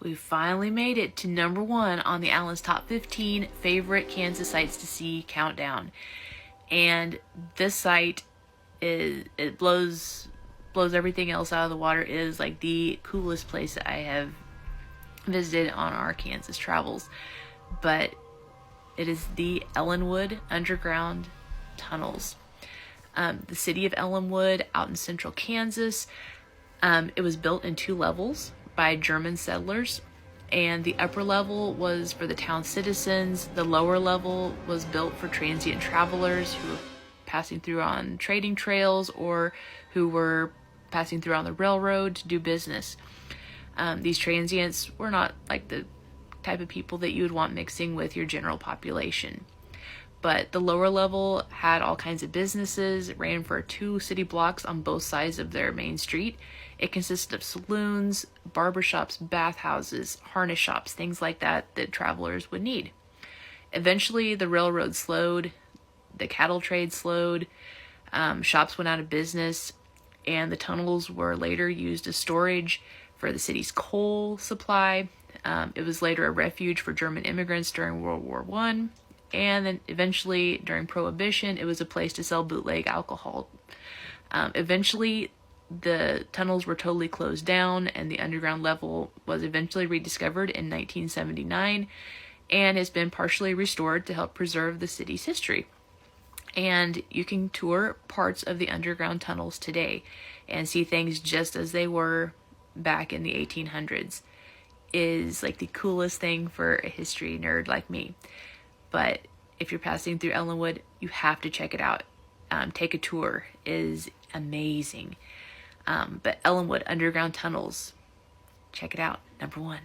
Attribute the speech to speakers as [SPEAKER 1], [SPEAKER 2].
[SPEAKER 1] We finally made it to number 1 on the Allen's Top 15 Favorite Kansas Sites to See countdown. And this site it blows everything else out of the water. It is like the coolest place that I have visited on our Kansas travels. But it is the Ellinwood Underground Tunnels. The city of Ellinwood out in central Kansas. It was built in 2 levels by German settlers, and the upper level was for the town citizens. The lower level was built for transient travelers who were passing through on trading trails or who were passing through on the railroad to do business. These transients were not like the type of people that you would want mixing with your general population. But the lower level had all kinds of businesses. It ran for 2 city blocks on both sides of their main street. It consisted of saloons, barbershops, bathhouses, harness shops, things like that travelers would need. Eventually, the railroad slowed, the cattle trade slowed, shops went out of business, and the tunnels were later used as storage for the city's coal supply. It was later a refuge for German immigrants during World War I. And then eventually, during Prohibition, it was a place to sell bootleg alcohol. Eventually, the tunnels were totally closed down, and the underground level was eventually rediscovered in 1979 and has been partially restored to help preserve the city's history. And you can tour parts of the underground tunnels today and see things just as they were back in the 1800s. Is like the coolest thing for a history nerd like me. But if you're passing through Ellinwood, you have to check it out. Take a tour. It is amazing. But Ellinwood Underground Tunnels, check it out. Number 1.